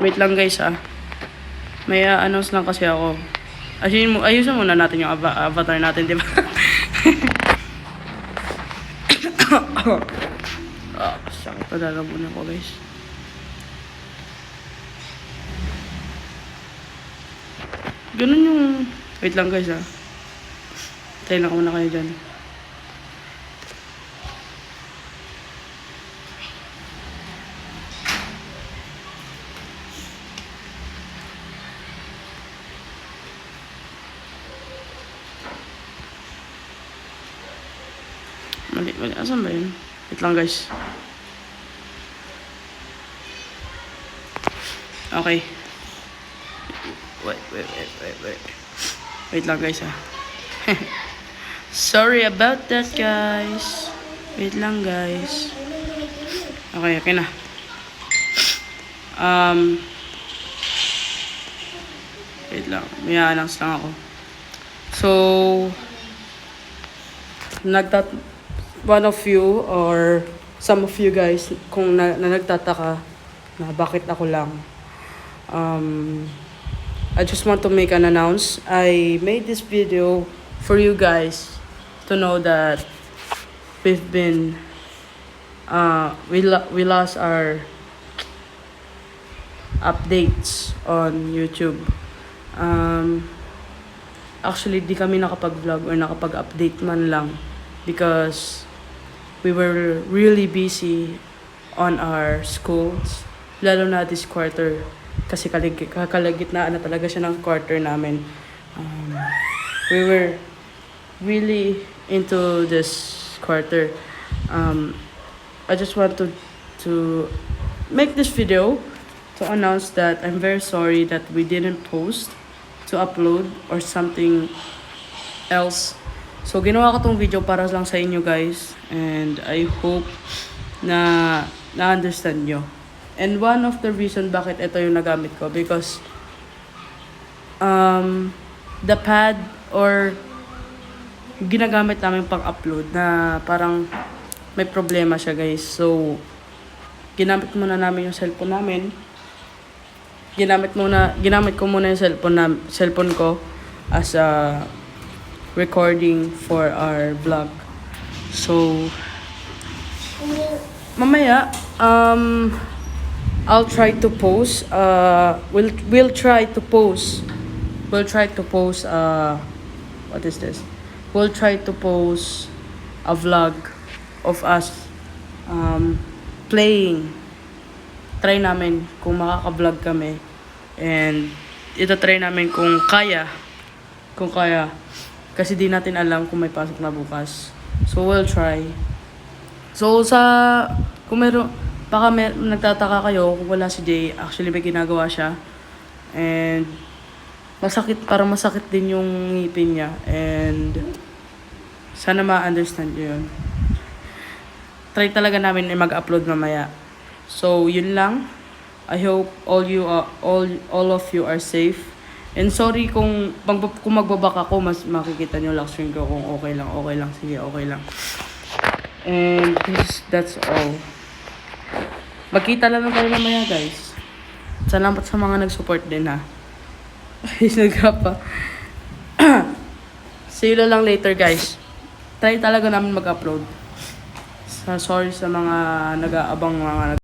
Wait lang guys May announce lang kasi ako. Ayusin muna natin yung avatar natin, di ba? Sakit pa lalabunan ko guys. Ganun yung... Wait lang guys Tayo lang muna kayo dyan. Mali. Asan ba yun? Wait lang guys. Okay. Wait. Wait lang guys Sorry about that guys. Wait lang guys. Okay na. Wait lang. May announce lang ako. So, one of you or some of you guys kung nagtataka na bakit ako lang, I just want to make an announce. I made this video for you guys to know that we've been we lost our updates on YouTube. Actually di kami nakapag-vlog or nakapag-update man lang because we were really busy on our schools, lalo na this quarter kasi kalagitnaan na talaga siya ng quarter namin. We were really into this quarter. I just want to make this video to announce that I'm very sorry that we didn't post to upload or something else. So, ginawa ko tong video para lang sa inyo guys. And I hope na na-understand nyo. And one of the reason bakit ito yung nagamit ko because the pad or ginagamit namin pang-upload na parang may problema siya guys. So, ginamit muna namin yung cellphone namin. Ginamit ko muna yung cellphone ko as a recording for our vlog. So mamaya I'll try to post we'll try to post what is this? We'll try to post a vlog of us playing. Try namin kung makaka-vlog kami. And ito try namin kung kaya. Kasi di natin alam kung may pasok na bukas. So we'll try. So kung nagtataka kayo kung wala si Jay, actually may ginagawa siya. And parang masakit din yung ngipin niya. And sana ma-understand nyo yun. Try talaga namin mag-upload mamaya. So, yun lang. I hope all of you are safe. And sorry kung magbabak ako, mas makikita nyo lock screen ko kung okay lang. Sige, okay lang. And that's all. Magkita lang tayo mamaya, guys. Salamat sa mga nag-support din, ha. Pa. See you lang later, guys. Try talaga namin mag-upload. Sorry sa mga nag-aabang mga